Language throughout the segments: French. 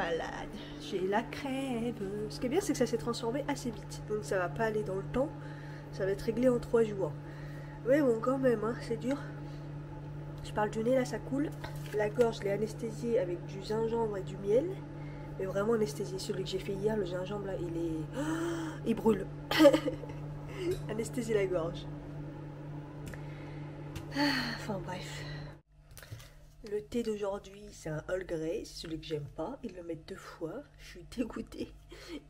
malade, j'ai la crève. Ce qui est bien, c'est que ça s'est transformé assez vite, donc ça va pas aller dans le temps, ça va être réglé en 3 jours. Mais bon, quand même, hein, c'est dur. Je parle du nez, là, ça coule. La gorge, je l'ai anesthésiée avec du gingembre et du miel. Mais vraiment anesthésié. Celui que j'ai fait hier, le gingembre, là, il est... Oh, il brûle. Anesthésier la gorge. Enfin, bref. Le thé d'aujourd'hui, c'est un Earl Grey, c'est celui que j'aime pas. Ils le mettent 2 fois, je suis dégoûtée.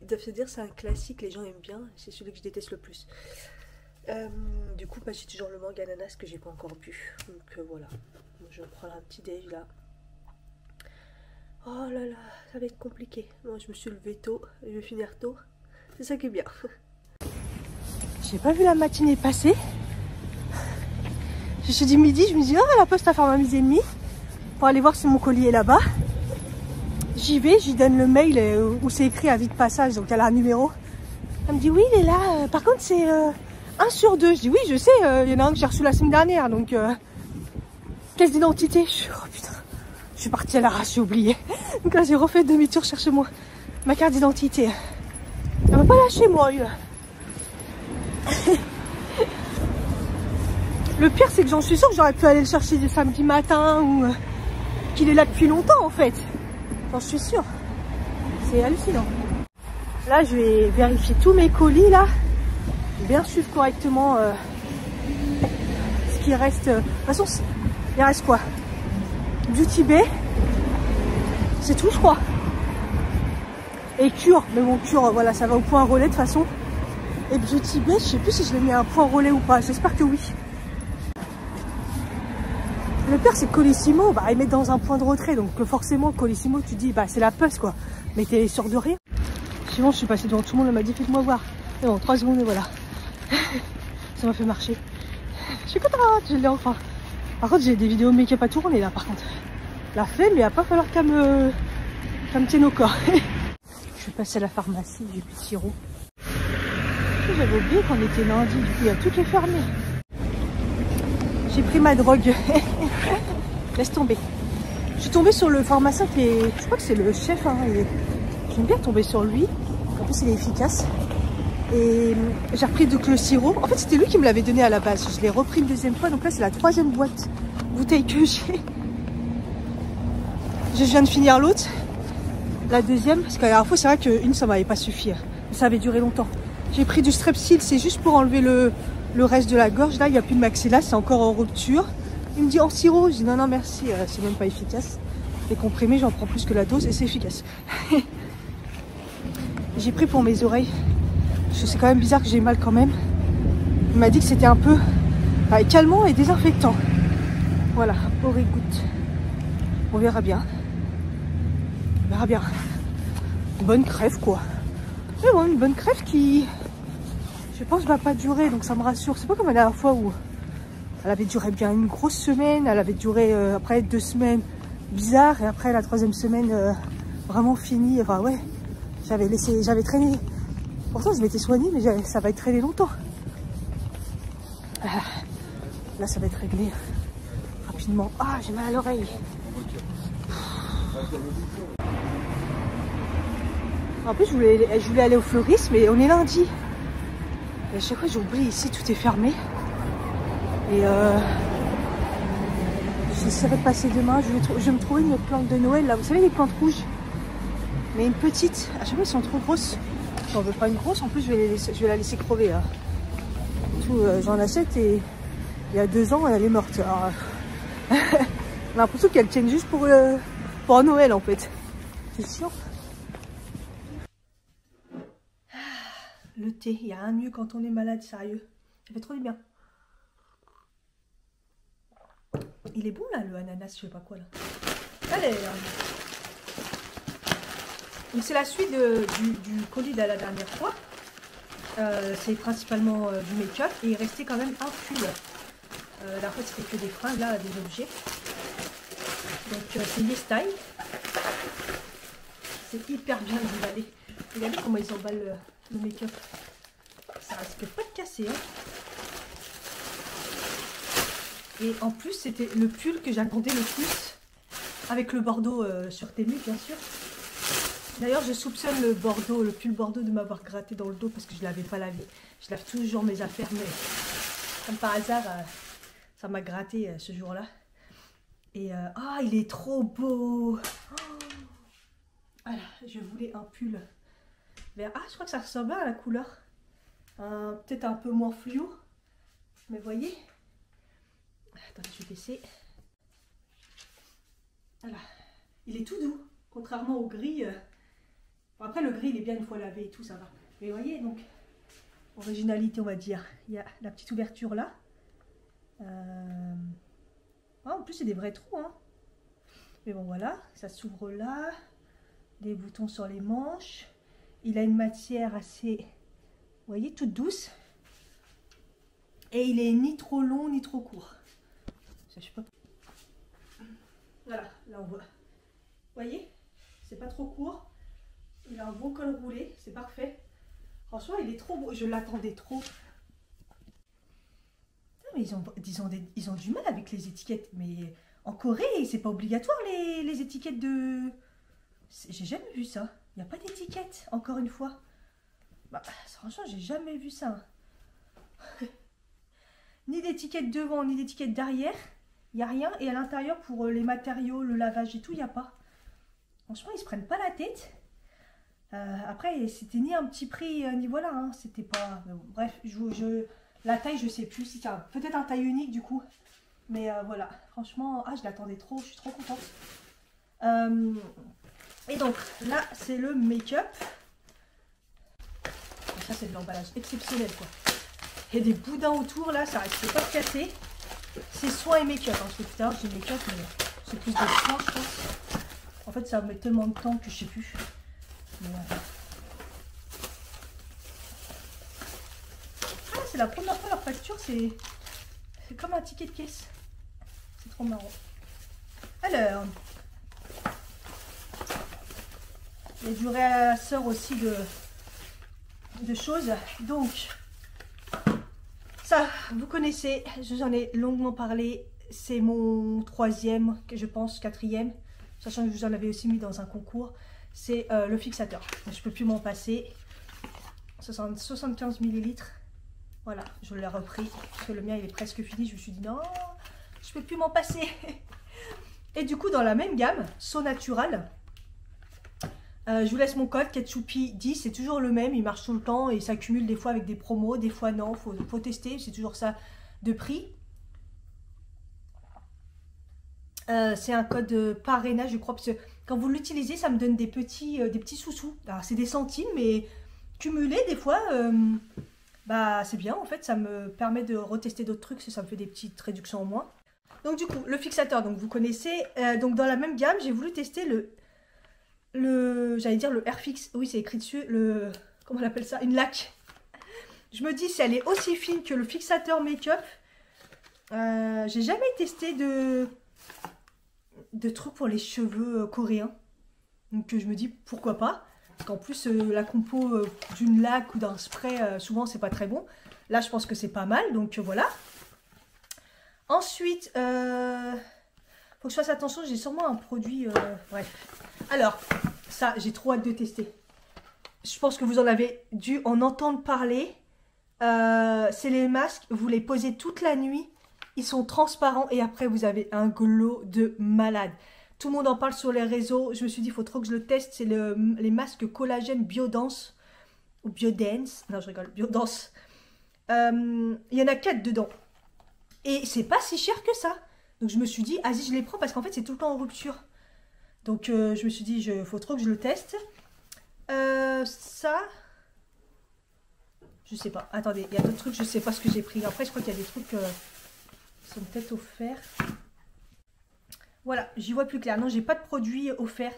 Ils doivent se dire c'est un classique, les gens aiment bien, c'est celui que je déteste le plus. Du coup, bah, j'ai toujours le mangue ananas que j'ai pas encore bu. Donc voilà, je vais prendre un petit déj là. Oh là là, ça va être compliqué. Moi, je me suis levée tôt, et je vais finir tôt. C'est ça qui est bien. J'ai pas vu la matinée passer. Je me suis dit midi, je me dis, oh, la poste à faire ma 12h30. Pour aller voir si mon colis est là-bas. J'y vais, j'y donne le mail où c'est écrit avis de passage, donc elle a un numéro. Elle me dit oui, il est là. Par contre, c'est 1 sur 2. Je dis oui, je sais, il y en a un que j'ai reçu la semaine dernière, donc caisse d'identité. Oh putain, je suis partie à l'arrache, j'ai oublié. Donc là, j'ai refait demi-tour chercher ma carte d'identité. Elle m'a pas lâché, moi. Le pire, c'est que j'en suis sûre que j'aurais pu aller le chercher dès samedi matin ou qu'il est là depuis longtemps en fait. J'en suis sûre. C'est hallucinant. Là, je vais vérifier tous mes colis là. Bien suivre correctement ce qui reste. De toute façon, il reste quoi? Beauty Bay. C'est tout, je crois. Et Cure. Mais bon, Cure, voilà, ça va au point relais de toute façon. Et Beauty Bay, je sais plus si je l'ai mis à un point relais ou pas. J'espère que oui. Le pire, c'est que Colissimo, bah, ils mettent dans un point de retrait. Donc forcément, Colissimo, tu dis, bah, c'est la puce, quoi. Mais t'es sûr de rien. Sinon, je suis passée devant tout le monde, elle m'a dit, faites-moi voir. Et bon, 3 secondes, et voilà. Ça m'a fait marcher. Je suis contente, je l'ai enfin. Par contre, j'ai des vidéos make-up à tourner, là, par contre. La flemme, mais il va pas falloir qu'elle me tienne au corps. Je suis passée à la pharmacie, j'ai plus de sirop. J'avais oublié qu'on était lundi, du coup, il y a tout qui est fermé. J'ai pris ma drogue. Laisse tomber. Je suis tombée sur le pharmacien qui est... Je crois que c'est le chef. Hein, j'aime bien tomber sur lui. En plus, il est efficace. Et j'ai repris donc le sirop. En fait, c'était lui qui me l'avait donné à la base. Je l'ai repris une 2e fois. Donc là, c'est la 3e bouteille que j'ai. Je viens de finir l'autre. La 2e. Parce que la dernière fois, c'est vrai qu'une, ça m'avait pas suffi. Ça avait duré longtemps. J'ai pris du Strepsil. C'est juste pour enlever le reste de la gorge. Là, il n'y a plus de maxilla. C'est encore en rupture. Il me dit en sirop. Je dis non, non, merci. C'est même pas efficace. Les comprimés, j'en prends plus que la dose et c'est efficace. J'ai pris pour mes oreilles. C'est quand même bizarre que j'ai mal quand même. Il m'a dit que c'était un peu calmant et désinfectant. Voilà, Origoutte. On verra bien. On verra bien. Une bonne crève quoi. Mais bon, une bonne crève qui, je pense, va pas durer, donc ça me rassure. C'est pas comme la dernière fois où elle avait duré bien une grosse semaine, elle avait duré après 2 semaines bizarres, et après la 3e semaine vraiment finie. Enfin ouais, j'avais traîné. Pourtant je m'étais soignée, mais ça va être traîné longtemps. Là ça va être réglé rapidement. Ah, j'ai mal à l'oreille. En plus je voulais aller au fleuriste, mais on est lundi. Et à chaque fois j'oublie, ici tout est fermé. Et j'essaierai de passer demain. Je vais me trouver une plante de Noël là. Vous savez les plantes rouges, mais une petite. À chaque fois elles sont trop grosses. J'en veux pas une grosse. En plus je vais la laisser crever là. J'en achète et il y a 2 ans elle est morte. Alors, on a l'impression qu'elle tienne juste pour Noël en fait. C'est sûr. Le thé, il n'y a rien de mieux quand on est malade, sérieux. Ça fait trop du bien. Il est bon là, le ananas, je sais pas quoi là. Allez. C'est la suite du colis de la dernière fois. C'est principalement du make-up et il restait quand même un pull. La dernière fois c'était que des fringues, là, des objets. Donc c'est YesStyle. C'est hyper bien emballé. Regardez comment ils emballent le make-up. Ça risque pas de casser. Hein. Et en plus, c'était le pull que j'attendais le plus. Avec le bordeaux sur Temu, bien sûr. D'ailleurs, je soupçonne le Bordeaux, le pull Bordeaux de m'avoir gratté dans le dos parce que je ne l'avais pas lavé. Je lave toujours mes affaires, mais comme par hasard, ça m'a gratté ce jour-là. Et ah, il est trop beau. Oh. Voilà, je voulais un pull vert. Ah, je crois que ça ressemble bien à la couleur. Peut-être un peu moins fluo. Mais voyez. Attendez, je vais baisser. Voilà. Il est tout doux. Contrairement au gris. Bon, après, le gris, il est bien une fois lavé et tout, ça va. Mais vous voyez, donc, originalité, on va dire. Il y a la petite ouverture là. Ah, en plus, c'est des vrais trous. Hein. Mais bon, voilà. Ça s'ouvre là. Des boutons sur les manches. Il a une matière assez, vous voyez, toute douce. Et il est ni trop long, ni trop court. Ça, je sais pas. Voilà, là on voit. Vous voyez, c'est pas trop court. Il a un bon col roulé, c'est parfait. Franchement, il est trop beau. Je l'attendais trop. Mais ils ont du mal avec les étiquettes. Mais en Corée, c'est pas obligatoire les étiquettes de... J'ai jamais vu ça. Il n'y a pas d'étiquette, encore une fois. Bah, franchement, j'ai jamais vu ça. Ni d'étiquette devant, ni d'étiquette derrière. Il n'y a rien. Et à l'intérieur, pour les matériaux, le lavage et tout, il n'y a pas. Franchement, ils se prennent pas la tête. Après, c'était ni un petit prix, ni voilà. Hein, c'était pas... Bon, bref, la taille, je sais plus. Si peut-être un taille unique, du coup. Mais voilà. Franchement, ah, je l'attendais trop. Je suis trop contente. Et donc, là, c'est le make-up. Ça, c'est de l'emballage exceptionnel, quoi. Il y a des boudins autour, là, ça risque pas de casser. C'est soin et make-up. Hein. Parce que tout à l'heure, j'ai make-up, mais c'est plus de soin, je pense. En fait, ça met tellement de temps que je sais plus. Mais, ah, c'est la première fois leur facture, c'est comme un ticket de caisse. C'est trop marrant. Alors... Il y a du réassort aussi de choses. Donc, ça, vous connaissez, j'en ai longuement parlé. C'est mon troisième, je pense, quatrième. Sachant que je vous en avais aussi mis dans un concours. C'est le fixateur. Je ne peux plus m'en passer. 75 ml. Voilà, je l'ai repris. Parce que le mien, il est presque fini. Je me suis dit, non, je ne peux plus m'en passer. Et du coup, dans la même gamme, So Natural. Je vous laisse mon code Ketchupi10, c'est toujours le même, il marche tout le temps et s'accumule des fois avec des promos, des fois non, faut tester, c'est toujours ça de prix. C'est un code parrainage, je crois, parce que quand vous l'utilisez, ça me donne des petits sous-sous. Alors c'est des centimes, mais cumulés des fois, bah c'est bien en fait, ça me permet de retester d'autres trucs, ça me fait des petites réductions en moins. Donc du coup, le fixateur, donc vous connaissez, donc dans la même gamme, j'ai voulu tester j'allais dire le Airfix, oui c'est écrit dessus, comment on appelle ça, une laque. Je me dis si elle est aussi fine que le fixateur make-up. J'ai jamais testé de trucs pour les cheveux coréens. Donc je me dis pourquoi pas. Parce qu'en plus la compo d'une laque ou d'un spray, souvent c'est pas très bon. Là je pense que c'est pas mal, donc voilà. Ensuite, faut que je fasse attention, j'ai sûrement un produit... bref. Alors, ça, j'ai trop hâte de tester. Je pense que vous en avez dû en entendre parler. C'est les masques, vous les posez toute la nuit. Ils sont transparents et après, vous avez un glow de malade. Tout le monde en parle sur les réseaux. Je me suis dit, il faut trop que je le teste. C'est les masques collagène Biodance. Ou Biodance. Non, je rigole. Biodance. Il y en a 4 dedans. Et c'est pas si cher que ça. Donc je me suis dit, vas-y, je les prends parce qu'en fait, c'est tout le temps en rupture. Donc je me suis dit, il faut trop que je le teste. Ça, je sais pas. Attendez, il y a d'autres trucs, je sais pas ce que j'ai pris. Après, je crois qu'il y a des trucs qui sont peut-être offerts. Voilà, j'y vois plus clair. Non, j'ai pas de produit offert.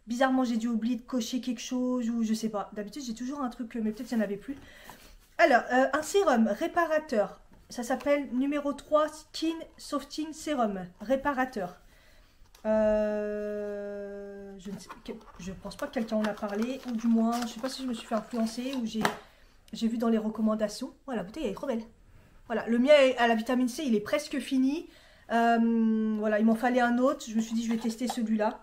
Bizarrement, j'ai dû oublier de cocher quelque chose ou je sais pas. D'habitude, j'ai toujours un truc, mais peut-être qu'il n'y en avait plus. Alors, un sérum réparateur. Ça s'appelle numéro 3 Skin Softening Serum réparateur. Je pense pas que quelqu'un en a parlé, ou du moins, je sais pas si je me suis fait influencer ou j'ai vu dans les recommandations. Voilà, la bouteille elle est trop belle. Voilà, le mien à la vitamine C, il est presque fini. Voilà, il m'en fallait un autre. Je me suis dit, je vais tester celui-là.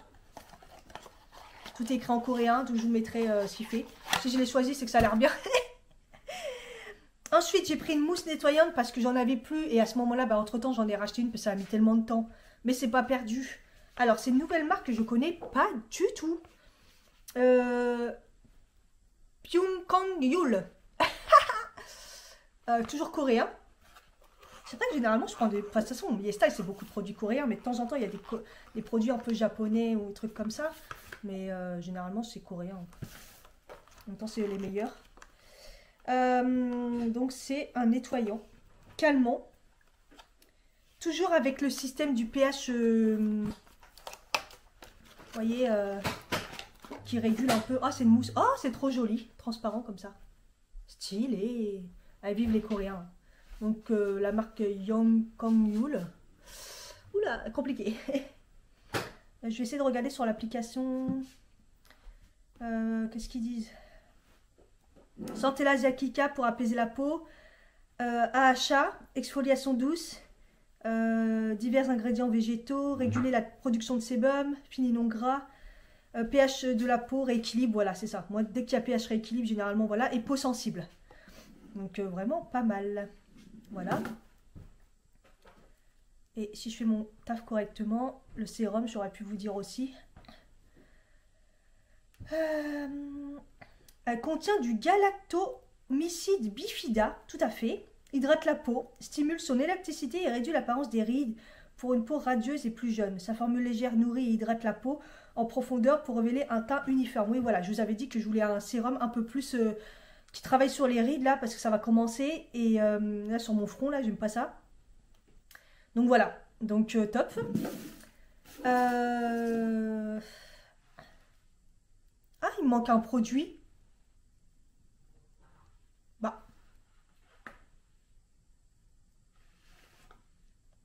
Tout est écrit en coréen, donc je vous mettrai ce qu'il fait. Si je l'ai choisi, c'est que ça a l'air bien. Ensuite, j'ai pris une mousse nettoyante parce que j'en avais plus. Et à ce moment-là, bah, entre-temps, j'en ai racheté une parce que ça a mis tellement de temps. Mais c'est pas perdu. Alors, c'est une nouvelle marque que je connais pas du tout. Pyongkang Yul. Toujours coréen. C'est vrai que généralement, je prends des... Enfin, de toute façon, YesStyle, c'est beaucoup de produits coréens. Mais de temps en temps, il y a des produits un peu japonais ou des trucs comme ça. Mais généralement, c'est coréen. En même temps, c'est les meilleurs. Donc c'est un nettoyant calmant, toujours avec le système du pH, vous voyez, qui régule un peu. Ah, c'est une mousse, oh c'est trop joli, transparent comme ça, stylé. Allez, vive les Coréens. Donc la marque Yongkang Yul. Oula, compliqué. Je vais essayer de regarder sur l'application, qu'est-ce qu'ils disent. Centella Kika pour apaiser la peau, AHA, exfoliation douce, divers ingrédients végétaux, réguler la production de sébum, fini non gras, pH de la peau, rééquilibre, voilà c'est ça. Moi dès qu'il y a pH rééquilibre généralement voilà, et peau sensible. Donc vraiment pas mal. Voilà. Et si je fais mon taf correctement, le sérum j'aurais pu vous dire aussi. Elle contient du galactomycide bifida, tout à fait. Hydrate la peau, stimule son élasticité et réduit l'apparence des rides pour une peau radieuse et plus jeune. Sa formule légère nourrit et hydrate la peau en profondeur pour révéler un teint uniforme. Oui, voilà, je vous avais dit que je voulais un sérum un peu plus qui travaille sur les rides là parce que ça va commencer. Et là sur mon front, là, j'aime pas ça. Donc voilà, donc top. Ah, il me manque un produit.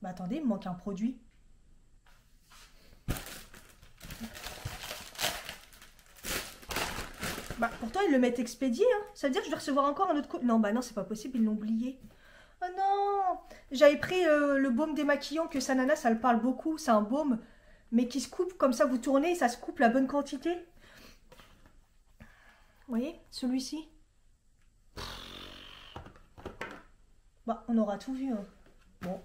Bah attendez, il me manque un produit. Bah pourtant ils le mettent expédié, hein. Ça veut dire que je vais recevoir encore un autre... Non, bah non, c'est pas possible, ils l'ont oublié. Oh non! J'avais pris le baume démaquillant que Sanana, ça le parle beaucoup. C'est un baume, mais qui se coupe comme ça, vous tournez et ça se coupe la bonne quantité. Vous voyez, celui-ci. Bah, on aura tout vu, hein. Bon.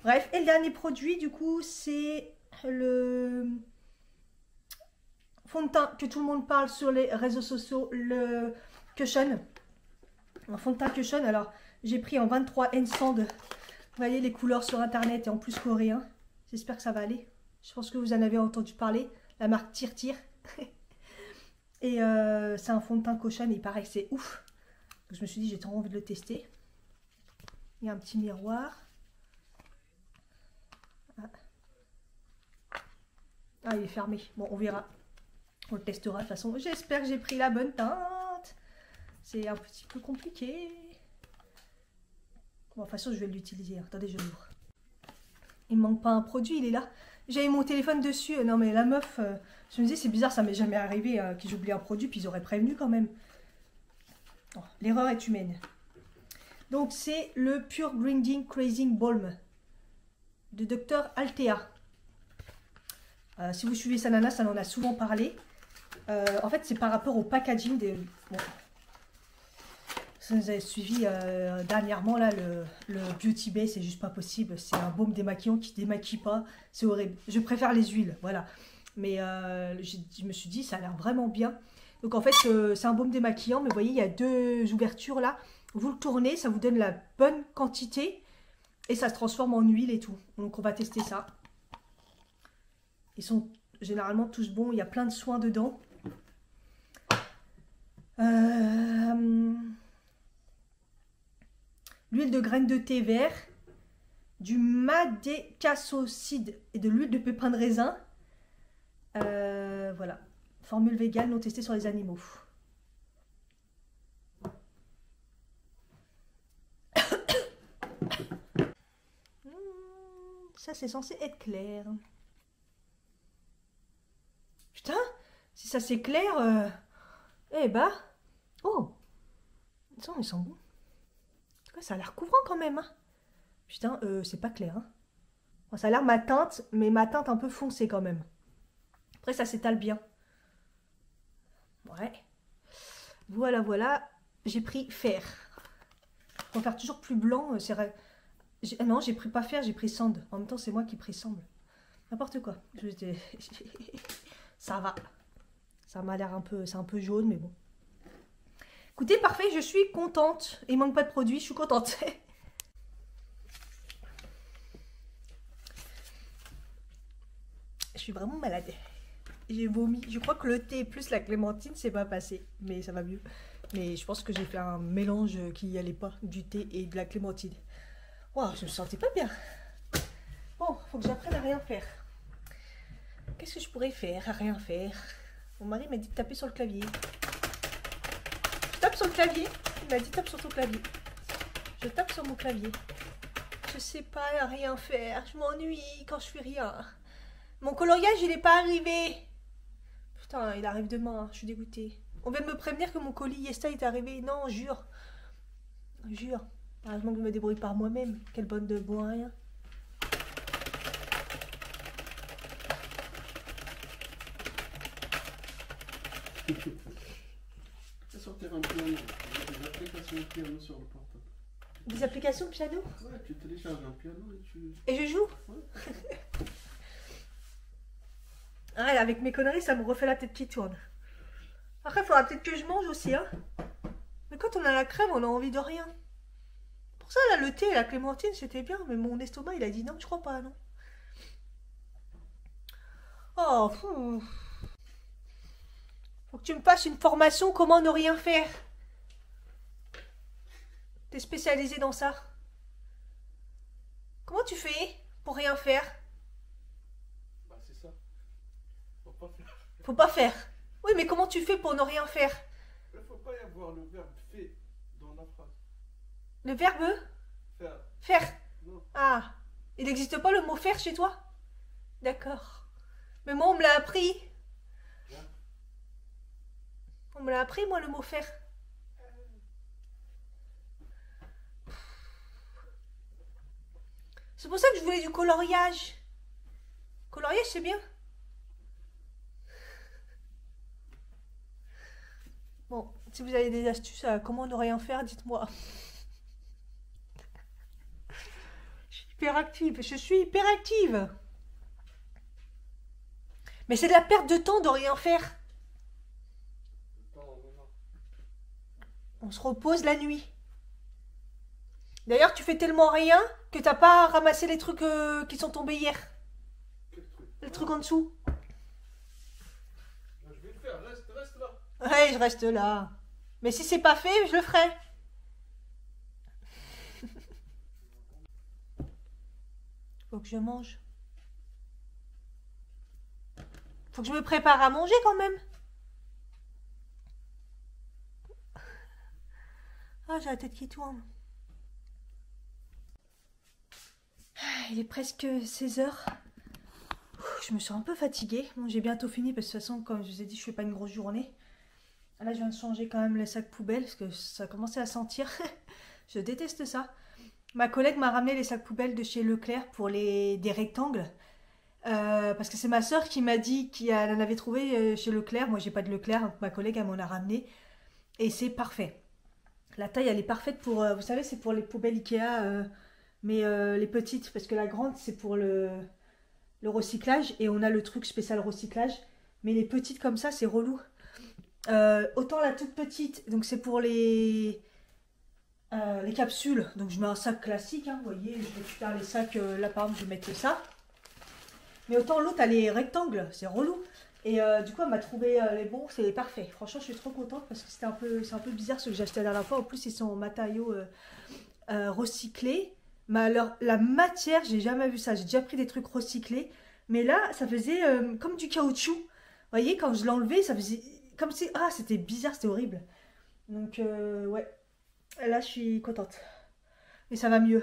Bref, et le dernier produit, du coup, c'est le fond de teint que tout le monde parle sur les réseaux sociaux, le Cushion. Un fond de teint Cushion. Alors, j'ai pris en 23 N Sand. Vous voyez les couleurs sur internet et en plus coréen. J'espère que ça va aller. Je pense que vous en avez entendu parler. La marque Tir Tir. Et c'est un fond de teint Cushion et il paraît que c'est ouf. Donc, je me suis dit, j'ai trop envie de le tester. Il y a un petit miroir. Ah, il est fermé. Bon, on verra. On le testera de toute façon. J'espère que j'ai pris la bonne teinte. C'est un petit peu compliqué. Bon, de toute façon, je vais l'utiliser. Attendez, je l'ouvre. Il me manque pas un produit, il est là. J'avais mon téléphone dessus. Non, mais la meuf, je me disais, c'est bizarre, ça m'est jamais arrivé que j'oublie un produit, puis ils auraient prévenu quand même. Oh, l'erreur est humaine. Donc, c'est le Pure Grinding Crazing Balm de Dr Althea. Si vous suivez Sanana, ça en a souvent parlé. En fait, c'est par rapport au packaging des... Bon. Si vous avez suivi dernièrement, là, le Beauty Bay, c'est juste pas possible. C'est un baume démaquillant qui démaquille pas. C'est horrible. Je préfère les huiles, voilà. Mais je me suis dit, ça a l'air vraiment bien. Donc en fait, c'est un baume démaquillant. Mais vous voyez, il y a deux ouvertures là. Vous le tournez, ça vous donne la bonne quantité. Et ça se transforme en huile et tout. Donc on va tester ça. Ils sont généralement tous bons. Il y a plein de soins dedans. L'huile de graines de thé vert. Du madécassoside et de l'huile de pépin de raisin. Voilà. Formule végane non testée sur les animaux. Ça, c'est censé être clair. Putain, si ça c'est clair, eh bah, oh, ça, ils sont bons. Ça a l'air couvrant quand même. Hein. Putain, c'est pas clair. Hein. Bon, ça a l'air ma teinte, mais ma teinte un peu foncée quand même. Après, ça s'étale bien. Ouais. Voilà, voilà. J'ai pris fer. Pour faire toujours plus blanc, c'est vrai. Non, j'ai pris pas fer, j'ai pris sand. En même temps, c'est moi qui ai pris sand. N'importe quoi. Ça va. Ça m'a l'air un peu... C'est un peu jaune, mais bon. Écoutez, parfait, je suis contente. Il manque pas de produits, je suis contente. Je suis vraiment malade. J'ai vomi. Je crois que le thé plus la clémentine, c'est pas passé. Mais ça va mieux. Mais je pense que j'ai fait un mélange qui n'y allait pas. Du thé et de la clémentine. Waouh, je me sentais pas bien. Bon, faut que j'apprenne à rien faire. Qu'est-ce que je pourrais faire à rien faire? Mon mari m'a dit de taper sur le clavier. Je tape sur le clavier. Il m'a dit tape sur ton clavier. Je tape sur mon clavier. Je sais pas à rien faire. Je m'ennuie quand je fais rien. Mon coloriage, il n'est pas arrivé. Putain, il arrive demain. Je suis dégoûtée. On vient de me prévenir que mon colis Yesta est arrivé. Non, jure. Jure. Heureusement que je me débrouille par moi-même. Quelle bonne de bon à rien. Tu vas sortir un piano. Des applications piano sur le portable. Des applications piano? Ouais, tu télécharges un piano et tu... Et je joue? Ouais. Ah, avec mes conneries, ça me refait la tête qui tourne. Après, il faudra peut-être que je mange aussi, hein. Mais quand on a la crème, on a envie de rien. Pour ça, là, le thé et la clémentine, c'était bien. Mais mon estomac, il a dit non, je crois pas, non. Oh, fou. Faut que tu me fasses une formation comment ne rien faire. T'es spécialisé dans ça. Comment tu fais pour rien faire? Bah, c'est ça. Faut pas faire. Faut pas faire. Oui, mais comment tu fais pour ne rien faire? Il faut pas y avoir le verbe fait dans la phrase. Le verbe? Faire. Faire. Non. Ah, il n'existe pas le mot faire chez toi? D'accord. Mais moi, on me l'a appris. Bien. On me l'a appris, moi, le mot faire. C'est pour ça que je voulais du coloriage. Coloriage, c'est bien. Bon, si vous avez des astuces à comment ne rien faire, dites-moi. Je suis hyper active. Je suis hyper active. Mais c'est de la perte de temps de rien faire. Non, non, non. On se repose la nuit. D'ailleurs, tu fais tellement rien que t'as pas ramassé les trucs qui sont tombés hier. Quel truc? Les trucs en dessous. Bah, je vais le faire, reste là. Ouais, je reste là. Mais si c'est pas fait, je le ferai. Faut que je mange. Faut que je me prépare à manger quand même. Ah, j'ai la tête qui tourne. Il est presque 16h. Je me sens un peu fatiguée. Bon, j'ai bientôt fini parce que de toute façon, comme je vous ai dit, je fais pas une grosse journée. Là, je viens de changer quand même les sacs poubelles parce que ça a commencé à sentir. Je déteste ça. Ma collègue m'a ramené les sacs poubelles de chez Leclerc pour des rectangles. Parce que c'est ma soeur qui m'a dit qu'elle en avait trouvé chez Leclerc. Moi, j'ai pas de Leclerc, donc ma collègue, elle m'en a ramené. Et c'est parfait. La taille, elle est parfaite pour... vous savez, c'est pour les poubelles Ikea, mais les petites. Parce que la grande, c'est pour le recyclage. Et on a le truc spécial recyclage. Mais les petites comme ça, c'est relou. Autant la toute petite, donc c'est pour les capsules. Donc je mets un sac classique, hein, vous voyez, je récupère les sacs, là par exemple je vais mettre ça. Mais autant l'autre elle est rectangle, c'est relou. Et du coup elle m'a trouvé les bons, c'est parfait. Franchement je suis trop contente parce que c'est un peu bizarre ce que j'ai acheté la dernière fois. En plus ils sont en matériaux recyclés. Mais alors la matière, j'ai jamais vu ça. J'ai déjà pris des trucs recyclés. Mais là ça faisait comme du caoutchouc. Vous voyez quand je l'enlevais ça faisait comme si... Ah c'était bizarre, c'était horrible. Donc ouais. Là je suis contente. Mais ça va mieux.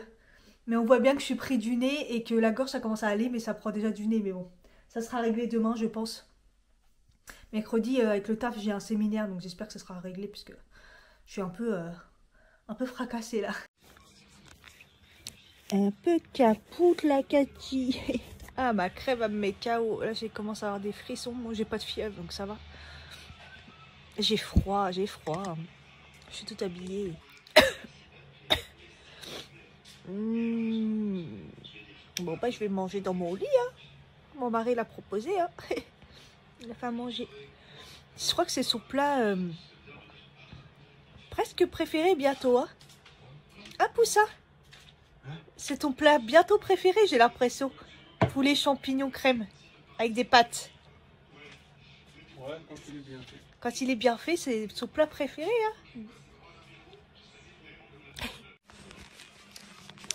Mais on voit bien que je suis pris du nez et que la gorge ça commence à aller. Mais ça prend déjà du nez. Mais bon, ça sera réglé demain je pense. Mercredi avec le taf j'ai un séminaire. Donc j'espère que ça sera réglé. Puisque je suis un peu fracassée là. Un peu capoute la Cathy. Ah ma crève elle me met KO. Là j'ai commencé à avoir des frissons. Moi j'ai pas de fièvre donc ça va. J'ai froid, j'ai froid. Je suis toute habillée. Bon, bah, je vais manger dans mon lit. Hein. Mon mari l'a proposé. Hein. Il a fait à manger. Je crois que c'est son plat presque préféré bientôt. Hein, hein Poussin? C'est ton plat bientôt préféré, j'ai l'impression. Poulet champignons crème avec des pâtes. Ouais, quand il est bien fait. Quand il est bien fait, c'est son plat préféré. Hein.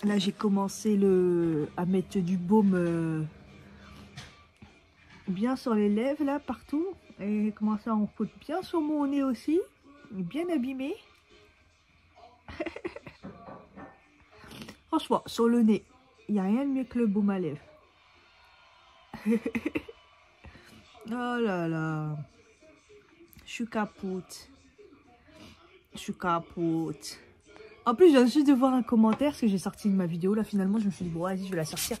Là, j'ai commencé à mettre du baume bien sur les lèvres, là, partout. Et j'ai commencé à en foutre bien sur mon nez aussi. Bien abîmé. Franchement, sur le nez, il n'y a rien de mieux que le baume à lèvres. Oh là là. Je suis capote. Je suis capote. En plus, je viens juste de voir un commentaire parce que j'ai sorti de ma vidéo. Là, finalement, je me suis dit, bon, vas-y, je vais la sortir.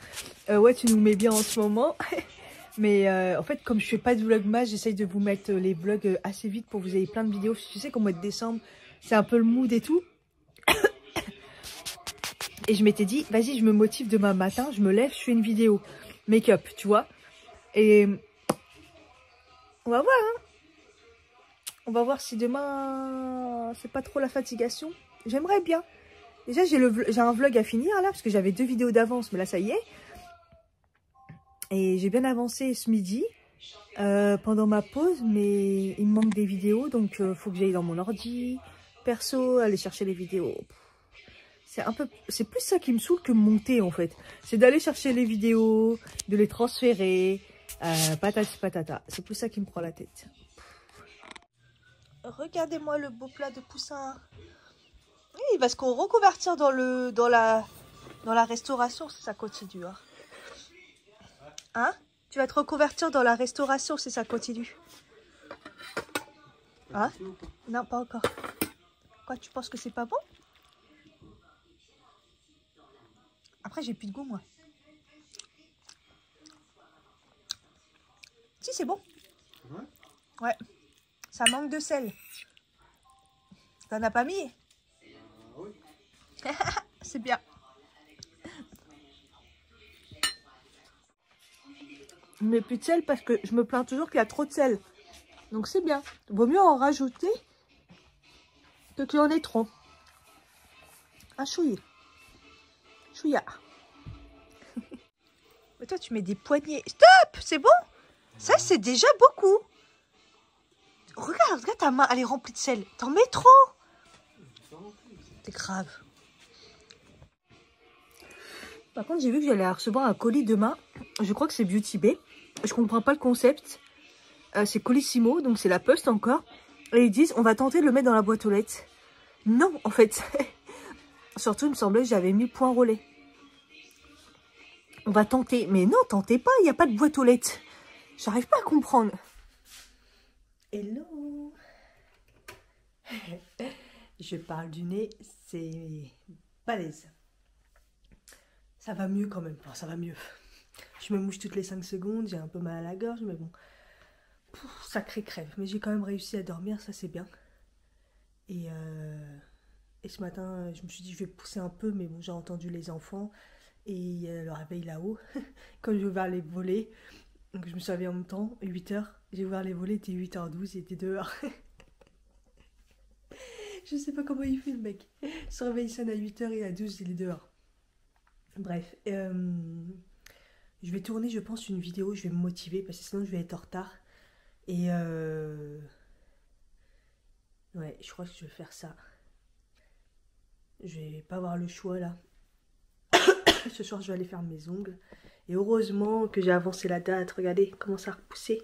Ouais, tu nous mets bien en ce moment. Mais en fait, comme je fais pas de vlogmas, j'essaye de vous mettre les vlogs assez vite pour que vous ayez plein de vidéos. Tu sais qu'au mois de décembre, c'est un peu le mood et tout. Et je m'étais dit, vas-y, je me motive demain matin, je me lève, je fais une vidéo make-up, tu vois. Et on va voir, hein. On va voir si demain, c'est pas trop la fatigation. J'aimerais bien. Déjà, j'ai un vlog à finir là, parce que j'avais 2 vidéos d'avance, mais là, ça y est. Et j'ai bien avancé ce midi, pendant ma pause, mais il me manque des vidéos, donc faut que j'aille dans mon ordi, perso, aller chercher les vidéos. C'est plus ça qui me saoule que monter en fait. C'est d'aller chercher les vidéos, de les transférer, patati patata. C'est plus ça qui me prend la tête. Regardez-moi le beau plat de Poussin. Oui, il va se reconvertir dans la restauration si ça continue. Hein, hein? Tu vas te reconvertir dans la restauration si ça continue. Hein? Non, pas encore. Quoi, tu penses que c'est pas bon? Après, j'ai plus de goût, moi. Si, c'est bon. Ouais. Ouais. Ça manque de sel. T'en as pas mis? Oui. C'est bien. Je mets plus de sel parce que je me plains toujours qu'il y a trop de sel. Donc c'est bien. Vaut mieux en rajouter que qu'il y en ait trop. Un chouïa. Chouïa. Mais toi, tu mets des poignées. Stop! C'est bon? Ça, c'est déjà beaucoup. Regarde, regarde ta main, elle est remplie de sel. T'en mets trop. C'est grave. Par contre, j'ai vu que j'allais recevoir un colis demain. Je crois que c'est Beauty Bay. Je comprends pas le concept. C'est Colissimo, donc c'est la poste encore. Et ils disent, on va tenter de le mettre dans la boîte aux lettres. Non, en fait. Surtout, il me semblait que j'avais mis point relais. On va tenter. Mais non, tentez pas, il n'y a pas de boîte aux lettres. J'arrive pas à comprendre. Hello. Je parle du nez, c'est balèze. Ça va mieux quand même, enfin, ça va mieux. Je me mouche toutes les 5 secondes, j'ai un peu mal à la gorge, mais bon. Sacré crève, mais j'ai quand même réussi à dormir, ça c'est bien. Et ce matin, je me suis dit je vais pousser un peu, mais bon, j'ai entendu les enfants et le réveil là-haut. Quand j'ai ouvert les volets, donc je me suis réveillée en même temps, 8h, j'ai ouvert les volets, il était 8h12, il était dehors. Je sais pas comment il fait le mec. Il se réveille sonne à 8h et à 12 il est dehors. Bref, je vais tourner je pense une vidéo, je vais me motiver parce que sinon je vais être en retard. Et ouais, je crois que je vais faire ça. Je vais pas avoir le choix là. Ce soir je vais aller faire mes ongles. Et heureusement que j'ai avancé la date, regardez comment ça a repoussé.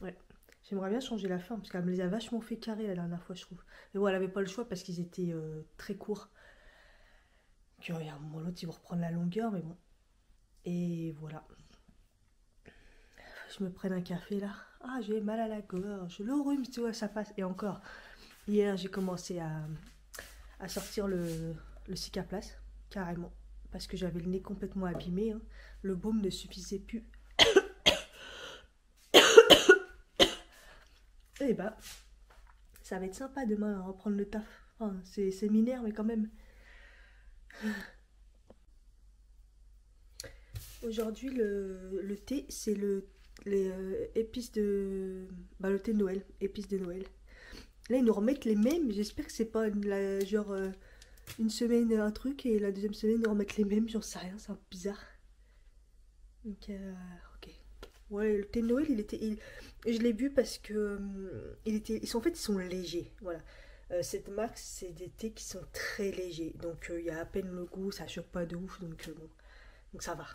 Ouais. J'aimerais bien changer la forme parce qu'elle me les a vachement fait carré la dernière fois je trouve. Mais bon elle avait pas le choix parce qu'ils étaient très courts. Il y a un moment l'autre ils vont reprendre la longueur mais bon. Et voilà. Je me prenne un café là. Ah j'ai mal à la gorge. Le rhume tu vois ça passe. Et encore. Hier j'ai commencé à sortir le cicaplast. Carrément. Parce que j'avais le nez complètement abîmé. Hein. Le baume ne suffisait plus. bah, ça va être sympa demain à reprendre le taf. Enfin, c'est séminaire, mais quand même. Aujourd'hui, le thé, c'est les épices de... Bah, le thé de Noël, épices de Noël. Là, ils nous remettent les mêmes. J'espère que c'est pas genre une semaine un truc et la deuxième semaine, ils nous remettent les mêmes. J'en sais rien, c'est un peu bizarre. Donc, ok. Ouais, le thé de Noël, je l'ai bu parce que en fait, ils sont légers. Voilà. Cette marque, c'est des thés qui sont très légers. Donc, il y a à peine le goût, ça choque pas de ouf. Donc, bon. Donc, ça va.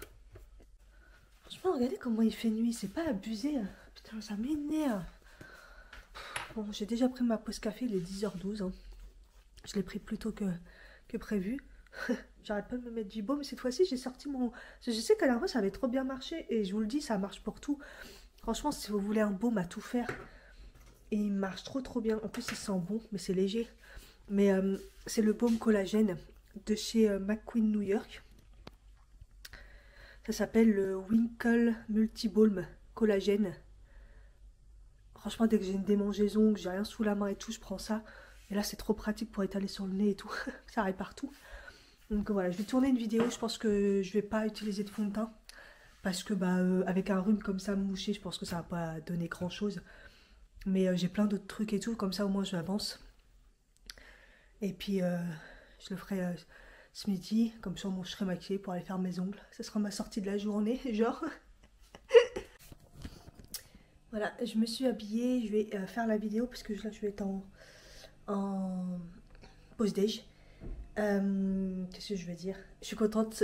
Franchement, regardez comment il fait nuit. C'est pas abusé. Hein. Putain, ça m'énerve. Bon, j'ai déjà pris ma pause café, il est 10h12. Hein. Je l'ai pris plus tôt que prévu. J'arrête pas de me mettre du baume, mais cette fois-ci, j'ai sorti mon... Je sais qu'à la fois, ça avait trop bien marché, et je vous le dis, ça marche pour tout. Franchement, si vous voulez un baume à tout faire, et il marche trop bien. En plus, il sent bon, mais c'est léger. Mais c'est le baume collagène de chez McQueen New York. Ça s'appelle le Winkle Multi-Balm Collagène. Franchement, dès que j'ai une démangeaison, que j'ai rien sous la main et tout, je prends ça. Et là, c'est trop pratique pour étaler sur le nez et tout. Ça arrive partout. Donc voilà, je vais tourner une vidéo. Je pense que je vais pas utiliser de fond de teint. Parce que bah, avec un rhume comme ça mouché, je pense que ça va pas donner grand chose. Mais j'ai plein d'autres trucs et tout. Comme ça, au moins, je l'avance. Et puis, je le ferai ce midi. Comme ça, je serai maquillée pour aller faire mes ongles. Ce sera ma sortie de la journée, genre. Voilà, je me suis habillée, je vais faire la vidéo parce que là je vais être en pause déj. Qu'est-ce que je veux dire? Je suis contente,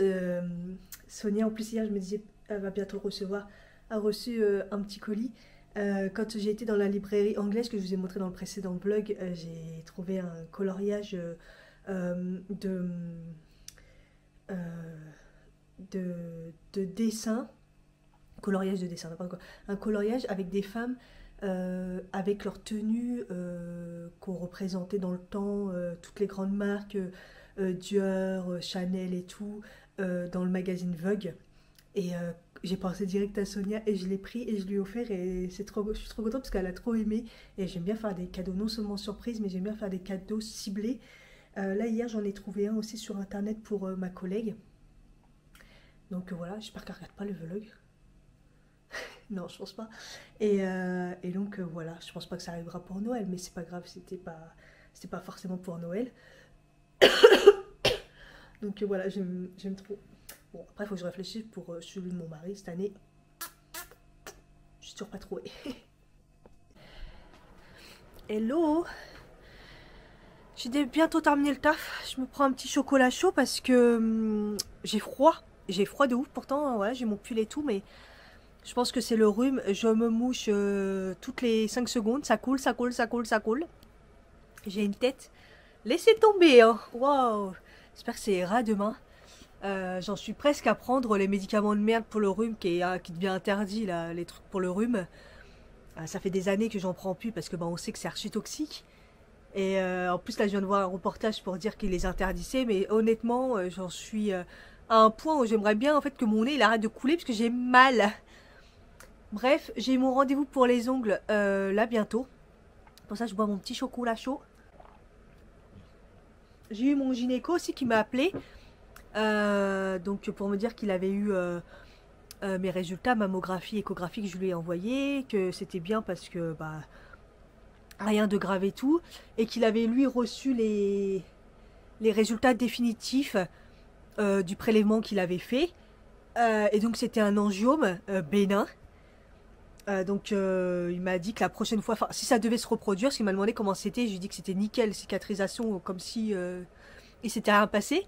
Sonia en plus hier je me disais elle va bientôt le recevoir, a reçu un petit colis. Quand j'ai été dans la librairie anglaise que je vous ai montré dans le précédent vlog, j'ai trouvé un coloriage de dessin. Coloriage de dessin, n'importe quoi. Un coloriage avec des femmes avec leur tenue qu'on représentait dans le temps, toutes les grandes marques, Dior, Chanel et tout, dans le magazine Vogue. Et j'ai pensé direct à Sonia et je l'ai pris et je lui ai offert et je suis trop contente parce qu'elle a trop aimé. Et j'aime bien faire des cadeaux, non seulement surprises, mais j'aime bien faire des cadeaux ciblés. Là hier j'en ai trouvé un aussi sur internet pour ma collègue. Donc voilà, j'espère qu'elle regarde pas le vlog. Non, je pense pas. Et donc voilà, je pense pas que ça arrivera pour Noël, mais c'est pas grave, c'était pas forcément pour Noël. Donc voilà, j'aime trop. Bon, après, il faut que je réfléchisse pour celui de mon mari cette année. Je suis toujours pas trouvé. Hello! J'ai bientôt terminé le taf. Je me prends un petit chocolat chaud parce que j'ai froid. J'ai froid de ouf, pourtant, voilà, j'ai mon pull et tout, mais je pense que c'est le rhume. Je me mouche toutes les 5 secondes. Ça coule, ça coule, ça coule, ça coule. J'ai une tête. Laissez tomber, hein. Waouh. J'espère que ça ira demain. J'en suis presque à prendre les médicaments de merde pour le rhume qui devient interdit, là, les trucs pour le rhume. Ça fait des années que j'en prends plus parce que bah, on sait que c'est archi toxique. Et en plus, là, je viens de voir un reportage pour dire qu'ils les interdisaient. Mais honnêtement, j'en suis à un point où j'aimerais bien en fait que mon nez il arrête de couler parce que j'ai mal. Bref, j'ai mon rendez-vous pour les ongles là bientôt. Pour ça, je bois mon petit chocolat chaud. J'ai eu mon gynéco aussi qui m'a appelé. Donc pour me dire qu'il avait eu mes résultats, mammographie, échographie que je lui ai envoyé. Que c'était bien parce que bah, rien de grave et tout. Et qu'il avait lui reçu les résultats définitifs du prélèvement qu'il avait fait. Et donc c'était un angiome bénin. Donc il m'a dit que la prochaine fois, si ça devait se reproduire, parce qu'il m'a demandé comment c'était, je lui ai dit que c'était nickel, cicatrisation, comme si il s'était rien passé.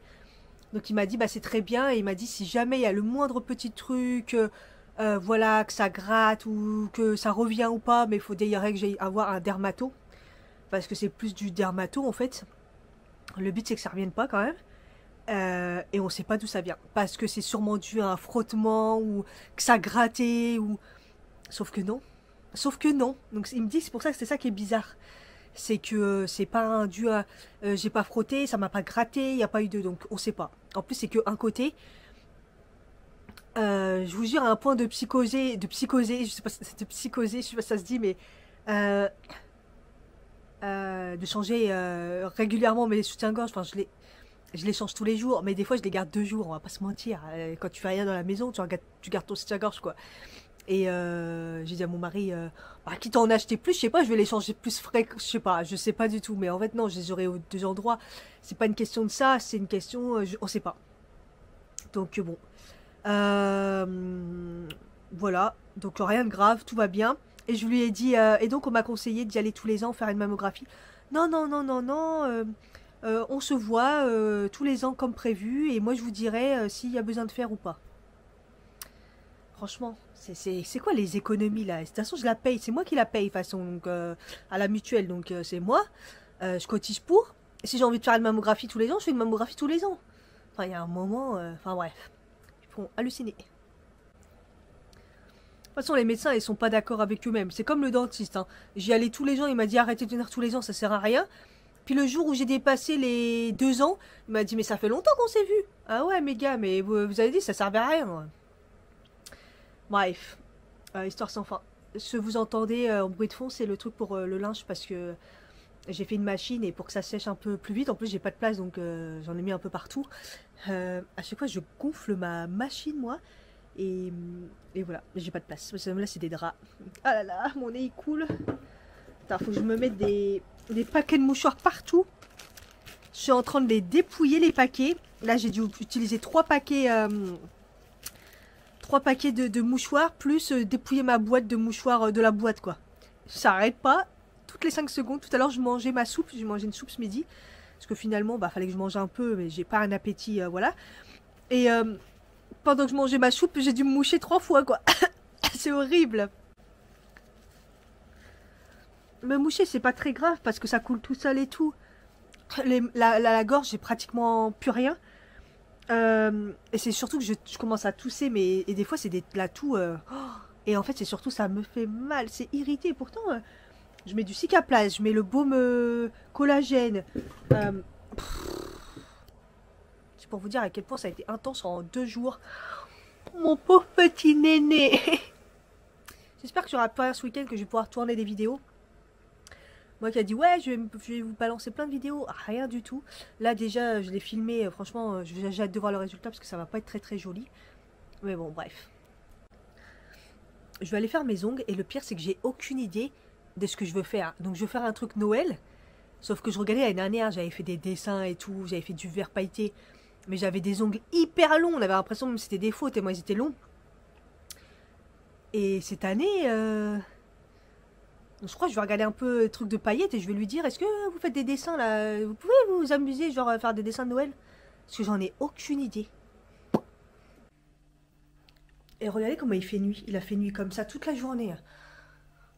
Donc il m'a dit bah c'est très bien, et il m'a dit si jamais il y a le moindre petit truc, voilà, que ça gratte ou que ça revient ou pas, mais il faut d'ailleurs que j'aille avoir un dermato, parce que c'est plus du dermato en fait. Le but c'est que ça revienne pas quand même. Et on sait pas d'où ça vient, parce que c'est sûrement dû à un frottement ou que ça grattait ou... Sauf que non. Sauf que non. Donc il me dit, c'est pour ça que c'est ça qui est bizarre. C'est que c'est pas dû à... j'ai pas frotté, ça m'a pas gratté, il n'y a pas eu de... Donc on sait pas. En plus c'est que un côté. Je vous jure, à un point de psychoser, je sais pas si ça se dit, mais... de changer régulièrement mes soutiens-gorge. Enfin, je les change tous les jours, mais des fois je les garde 2 jours, on va pas se mentir. Quand tu fais rien dans la maison, tu gardes ton soutien-gorge, quoi. Et j'ai dit à mon mari, bah, quitte à en acheter plus, je sais pas, je vais les changer plus frais, je sais pas du tout. Mais en fait, non, je les aurai aux 2 endroits. C'est pas une question de ça, c'est une question, on sait pas. Donc bon. Voilà, donc rien de grave, tout va bien. Et je lui ai dit, et donc on m'a conseillé d'y aller tous les ans faire une mammographie. Non, non, non, non, non, on se voit tous les ans comme prévu, et moi je vous dirai s'il y a besoin de faire ou pas. Franchement, c'est quoi les économies là? De toute façon, je la paye, c'est moi qui la paye, de toute façon, donc, à la mutuelle, donc c'est moi. Je cotise pour. Et si j'ai envie de faire une mammographie tous les ans, je fais une mammographie tous les ans. Enfin, il y a un moment, enfin bref, ils font halluciner. De toute façon, les médecins, ils sont pas d'accord avec eux-mêmes. C'est comme le dentiste. Hein. J'y allais tous les ans, il m'a dit arrêtez de venir tous les ans, ça sert à rien. Puis le jour où j'ai dépassé les 2 ans, il m'a dit mais ça fait longtemps qu'on s'est vu. Ah ouais, mes gars, mais vous avez dit ça servait à rien. Bref, histoire sans fin. Ce que vous entendez en bruit de fond, c'est le truc pour le linge parce que j'ai fait une machine et pour que ça sèche un peu plus vite. En plus, j'ai pas de place donc j'en ai mis un peu partout. À chaque fois, je gonfle ma machine, moi. Et voilà, j'ai pas de place. Là, c'est des draps. Ah là là, mon nez il coule. Attends, faut que je me mette des paquets de mouchoirs partout. Je suis en train de les dépouiller, les paquets. Là, j'ai dû utiliser 3 paquets, de mouchoirs, plus dépouiller ma boîte de mouchoirs de la boîte, quoi. Ça arrête pas. Toutes les 5 secondes. Tout à l'heure, je mangeais ma soupe. J'ai mangé une soupe ce midi. Parce que finalement, bah, fallait que je mange un peu, mais j'ai pas un appétit, voilà. Et pendant que je mangeais ma soupe, j'ai dû me moucher 3 fois, quoi. C'est horrible. Me moucher, c'est pas très grave parce que ça coule tout seul et tout. La gorge, j'ai pratiquement plus rien. Et c'est surtout que je commence à tousser, mais et des fois, c'est la toux. Et en fait, c'est surtout ça me fait mal. C'est irrité. Pourtant, je mets du Cicaplast, je mets le baume collagène. C'est pour vous dire à quel point ça a été intense en 2 jours. Mon pauvre petit néné. J'espère que j'aurai pas ce week-end que je vais pouvoir tourner des vidéos. Moi qui a dit ouais je vais vous balancer plein de vidéos. Rien du tout. Là déjà je l'ai filmé. Franchement j'ai hâte de voir le résultat parce que ça va pas être très très joli. Mais bon bref. Je vais aller faire mes ongles. Et le pire c'est que j'ai aucune idée de ce que je veux faire. Donc je veux faire un truc Noël. Sauf que je regardais l'année dernière. J'avais fait des dessins et tout. J'avais fait du vert pailleté. Mais j'avais des ongles hyper longs. On avait l'impression que c'était des faux tellement ils étaient longs. Et cette année, je crois que je vais regarder un peu le truc de paillettes et je vais lui dire, est-ce que vous faites des dessins là? Vous pouvez vous amuser, genre faire des dessins de Noël? Parce que j'en ai aucune idée. Et regardez comment il fait nuit. Il a fait nuit comme ça toute la journée.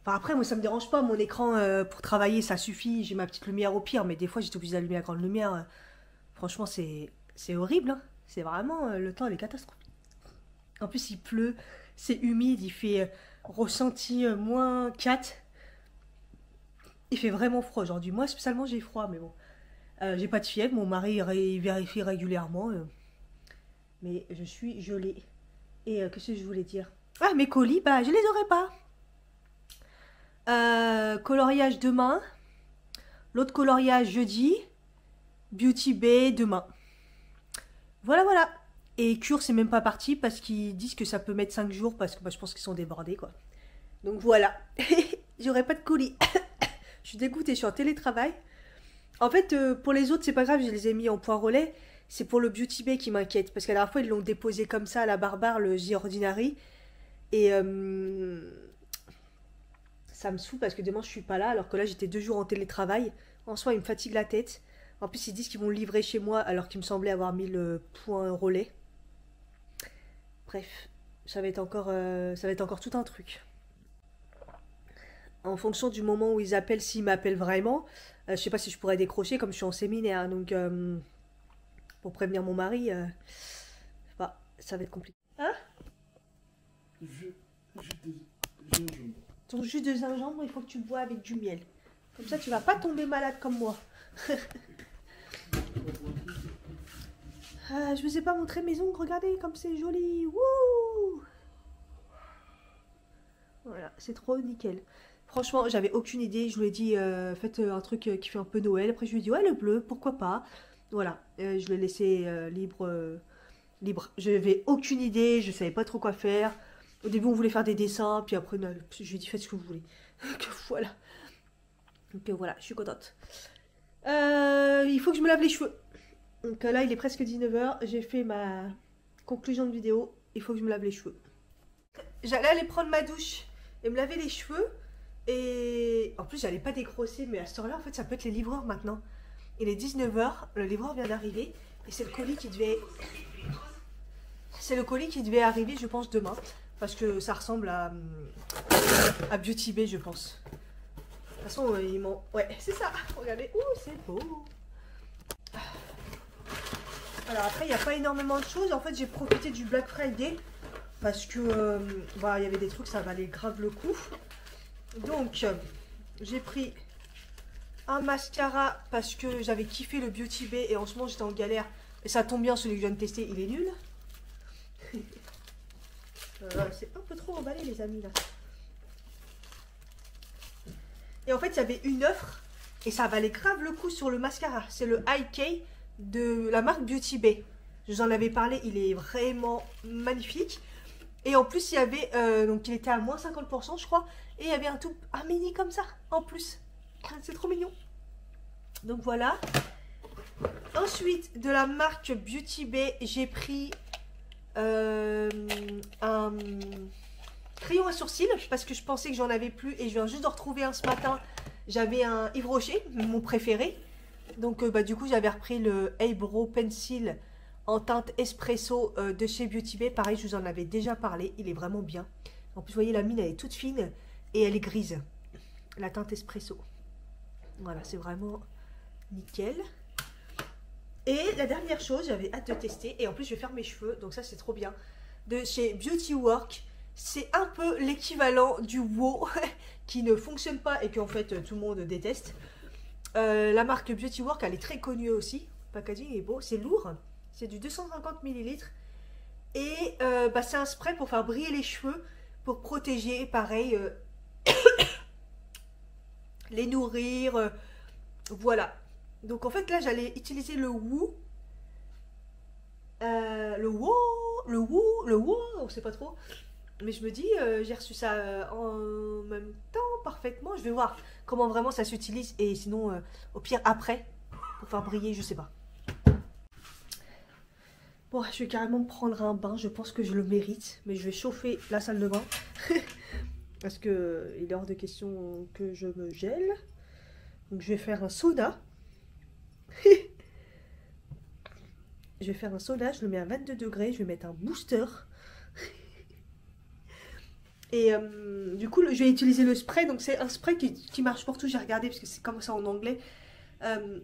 Enfin après, moi ça me dérange pas. Mon écran pour travailler, ça suffit. J'ai ma petite lumière au pire. Mais des fois, j'étais obligée d'allumer la grande lumière. Franchement, c'est horrible. Hein. C'est vraiment... le temps, il est catastrophique. En plus, il pleut. C'est humide. Il fait ressenti -4. Il fait vraiment froid aujourd'hui. Moi, spécialement, j'ai froid. Mais bon. J'ai pas de fièvre. Mon mari il vérifie régulièrement. Mais je suis gelée. Et qu'est-ce que je voulais dire? Ah, mes colis, bah, je les aurai pas. Coloriage demain. L'autre coloriage jeudi. Beauty Bay demain. Voilà, voilà. Et cure, c'est même pas parti parce qu'ils disent que ça peut mettre 5 jours parce que bah, je pense qu'ils sont débordés, quoi. Donc voilà. J'aurai pas de colis. Je suis dégoûtée, je suis en télétravail. En fait, pour les autres, c'est pas grave, je les ai mis en point relais. C'est pour le Beauty Bay qui m'inquiète. Parce qu'à la dernière fois, ils l'ont déposé comme ça à la Barbare, le The Ordinary. Et ça me saoule parce que demain, je suis pas là. Alors que là, j'étais 2 jours en télétravail. En soi, il me fatigue la tête. En plus, ils disent qu'ils vont le livrer chez moi alors qu'il me semblait avoir mis le point relais. Bref, ça va être encore tout un truc. En fonction du moment où ils appellent, s'ils m'appellent vraiment, je sais pas si je pourrais décrocher comme je suis en séminaire. Donc, pour prévenir mon mari, bah, ça va être compliqué. Hein? Jus de gingembre. Ton jus de gingembre, il faut que tu bois avec du miel. Comme ça, tu vas pas tomber malade comme moi. Je vous ai pas montré mes ongles, regardez comme c'est joli. Wouh! Voilà, c'est trop nickel. Franchement, j'avais aucune idée. Je lui ai dit, faites un truc qui fait un peu Noël. Après, je lui ai dit, ouais, le bleu, pourquoi pas. Voilà, je l'ai laissé libre. Je n'avais aucune idée, je savais pas trop quoi faire. Au début, on voulait faire des dessins, puis après, non, je lui ai dit, faites ce que vous voulez. Voilà. Donc voilà, je suis contente. Il faut que je me lave les cheveux. Donc là, il est presque 19 h. J'ai fait ma conclusion de vidéo. Il faut que je me lave les cheveux. J'allais aller prendre ma douche et me laver les cheveux. Et en plus, j'allais pas dégrosser, mais à cette heure-là, en fait, ça peut être les livreurs maintenant. Il est 19 h, le livreur vient d'arriver. Et c'est le colis qui devait... C'est le colis qui devait arriver, je pense, demain. Parce que ça ressemble à Beauty Bay, je pense. De toute façon, ils m'ont... Ouais, c'est ça. Regardez. Ouh, c'est beau. Alors après, il n'y a pas énormément de choses. En fait, j'ai profité du Black Friday. Parce que, bah, il y avait des trucs, ça valait grave le coup. Donc, j'ai pris un mascara parce que j'avais kiffé le Beauty Bay. Et en ce moment, j'étais en galère. Et ça tombe bien, celui que je viens de tester, il est nul. C'est un peu trop emballé, les amis, là. Et en fait, il y avait une offre et ça valait grave le coup sur le mascara. C'est le IK de la marque Beauty Bay. Je vous en avais parlé, il est vraiment magnifique. Et en plus, il y avait, donc il était à moins 50%, je crois. Et il y avait un mini comme ça, en plus. C'est trop mignon. Donc voilà. Ensuite, de la marque Beauty Bay, j'ai pris un crayon à sourcils parce que je pensais que j'en avais plus et je viens juste de retrouver un ce matin. J'avais un Yves Rocher, mon préféré. Donc bah, du coup j'avais repris le Eyebrow Pencil en teinte espresso de chez Beauty Bay. Pareil, je vous en avais déjà parlé, il est vraiment bien. En plus vous voyez, la mine elle est toute fine et elle est grise, la teinte espresso. Voilà, c'est vraiment nickel. Et la dernière chose, j'avais hâte de tester, et en plus je vais faire mes cheveux, donc ça c'est trop bien, de chez Beauty Work. C'est un peu l'équivalent du WOW qui ne fonctionne pas et qu'en fait tout le monde déteste. La marque Beauty Work, elle est très connue aussi. Le packaging est beau, c'est lourd, c'est du 250 ml. Et bah, c'est un spray pour faire briller les cheveux, pour protéger, pareil, les nourrir, voilà. Donc en fait là j'allais utiliser le WOW, on sait pas trop. Mais je me dis, j'ai reçu ça en même temps parfaitement. Je vais voir comment vraiment ça s'utilise et sinon au pire après pour faire briller, je sais pas. Bon, je vais carrément prendre un bain, je pense que je le mérite, mais je vais chauffer la salle de bain parce que il est hors de question que je me gèle. Donc je vais faire un sauna. Je vais faire un sauna, je le mets à 22 degrés, je vais mettre un booster. Et du coup, je vais utiliser le spray. Donc c'est un spray qui marche pour tout. J'ai regardé parce que c'est comme ça en anglais.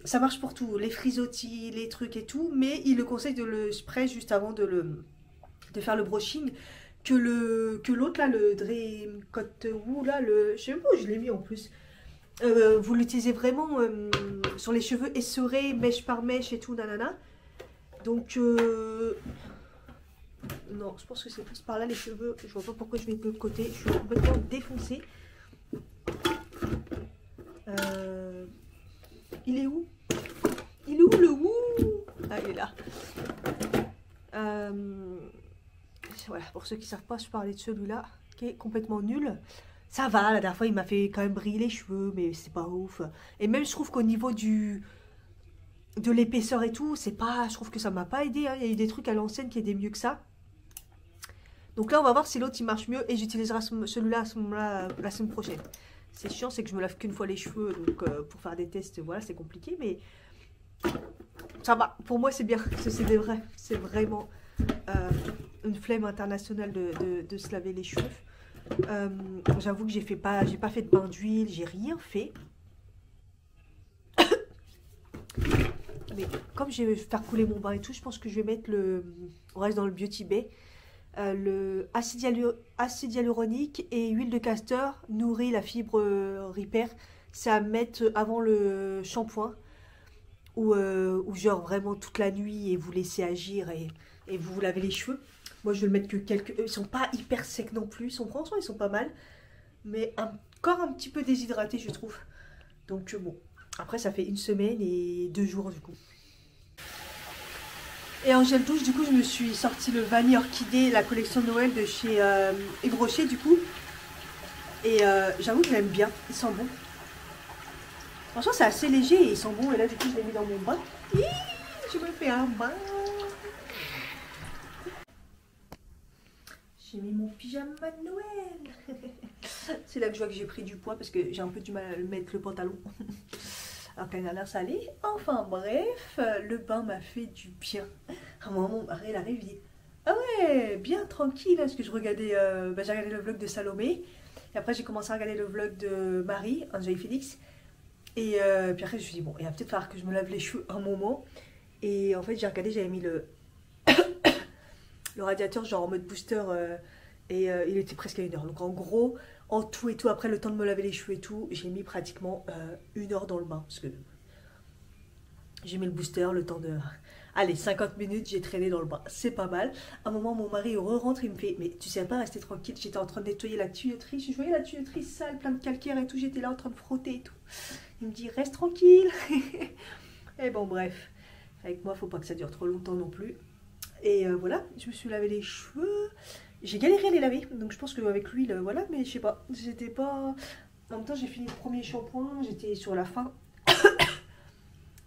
Ça marche pour tout, les frisottis, les trucs et tout. Mais il le conseille de le spray juste avant de faire le brushing. Que l'autre là, le Dream Coat Woo là, je sais même pas où je l'ai mis en plus. Vous l'utilisez vraiment sur les cheveux essorés, mèche par mèche et tout, nanana. Donc, non, je pense que c'est plus par là les cheveux. Je vois pas pourquoi je vais de l'autre côté. Je suis complètement défoncée. Il est où? Il est où le wou? Ah, il est là. Voilà, pour ceux qui ne savent pas, je parlais de celui-là qui est complètement nul. Ça va, la dernière fois il m'a fait quand même briller les cheveux, mais c'est pas ouf. Et même je trouve qu'au niveau de l'épaisseur et tout, c'est pas, je trouve que ça m'a pas aidé, hein. Il y a eu des trucs à l'ancienne qui étaient mieux que ça. Donc là on va voir si l'autre il marche mieux et j'utiliserai celui-là à ce moment-là la semaine prochaine. C'est chiant, c'est que je me lave qu'une fois les cheveux, donc pour faire des tests, voilà, c'est compliqué, mais ça va, pour moi c'est bien, c'est vraiment une flemme internationale de se laver les cheveux. J'avoue que j'ai pas fait de bain d'huile, j'ai rien fait. Mais comme je vais faire couler mon bain et tout, je pense que je vais mettre on reste dans le Beauty Bay, le acide hyaluronique et huile de castor nourrit la fibre repair. C'est à mettre avant le shampoing ou genre vraiment toute la nuit et vous laissez agir et vous lavez les cheveux. Moi je vais le mettre que quelques... Ils sont pas hyper secs non plus, franchement ils sont pas mal. Mais un encore un petit peu déshydraté, je trouve. Donc bon, après ça fait 1 semaine et 2 jours du coup. Et en gel douche, du coup, je me suis sorti le Vanille Orchidée, la collection de Noël de chez Yves Rocher, du coup. Et j'avoue que j'aime bien, il sent bon. Franchement, c'est assez léger et il sent bon. Et là, du coup, je l'ai mis dans mon bain. Hihi, je me fais un bain. J'ai mis mon pyjama de Noël. C'est là que je vois que j'ai pris du poids parce que j'ai un peu du mal à mettre le pantalon. Alors qu'elle a l'air salée. Enfin bref, le bain m'a fait du bien. À un moment, mon mari arrive, il dit ah ouais, bien tranquille, parce que je regardais, j'ai regardé le vlog de Salomé. Et après, j'ai commencé à regarder le vlog de Marie, Angèle Félix. Et puis après, je me suis dit, bon, il va peut-être falloir que je me lave les cheveux un moment. Et en fait, j'ai regardé, j'avais mis le radiateur, genre en mode booster, et il était presque à 1 heure. Donc en gros, en tout et tout, après le temps de me laver les cheveux et tout, j'ai mis pratiquement 1 heure dans le bain. Parce que j'ai mis le booster, le temps de... Allez, 50 minutes, j'ai traîné dans le bain. C'est pas mal. À un moment, mon mari re-rentre, il me fait mais tu sais pas rester tranquille. J'étais en train de nettoyer la tuyauterie. Je voyais la tuyauterie sale, plein de calcaire et tout. J'étais là en train de frotter et tout. Il me dit reste tranquille. Et bon, bref. Avec moi, faut pas que ça dure trop longtemps non plus. Et voilà, je me suis lavé les cheveux. J'ai galéré à les laver. Donc je pense qu'avec l'huile, voilà. Mais je sais pas. J'étais pas... En même temps, j'ai fini le premier shampoing. J'étais sur la fin.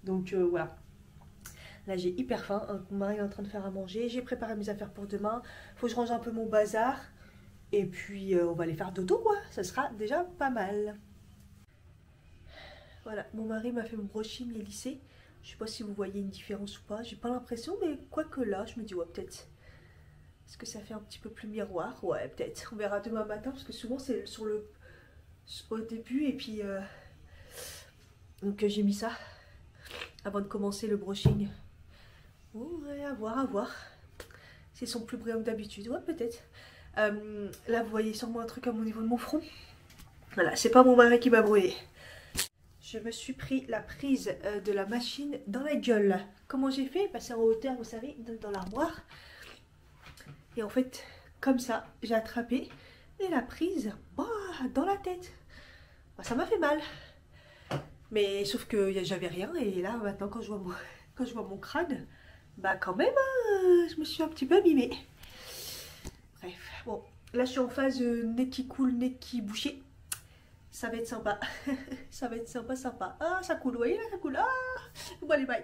Donc voilà. Là j'ai hyper faim, mon mari est en train de faire à manger, j'ai préparé mes affaires pour demain, faut que je range un peu mon bazar et puis on va aller faire dodo quoi, ça sera déjà pas mal. Voilà, mon mari m'a fait mon brushing et lissé, je sais pas si vous voyez une différence ou pas, j'ai pas l'impression mais quoique là je me dis ouais peut-être, est-ce que ça fait un petit peu plus miroir, ouais peut-être, on verra demain matin parce que souvent c'est sur le au début et puis donc j'ai mis ça avant de commencer le brushing. Ouais, à voir. S'ils sont plus brillants que d'habitude, ouais, peut-être. Là, vous voyez sûrement un truc à mon niveau de mon front. Voilà, c'est pas mon mari qui m'a brûlé. Je me suis pris la prise de la machine dans la gueule. Comment j'ai fait? C'est en hauteur, vous savez, dans l'armoire. Et en fait, comme ça, j'ai attrapé et la prise dans la tête. Ça m'a fait mal. Mais sauf que j'avais rien. Et là, maintenant, quand je vois mon crâne... Bah quand même, je me suis un petit peu abîmée. Bref, bon, là je suis en phase nez qui coule, nez qui bouché. Ça va être sympa. Ça va être sympa. Ah, ça coule, vous voyez là, ça coule. Ah, bon allez, bye.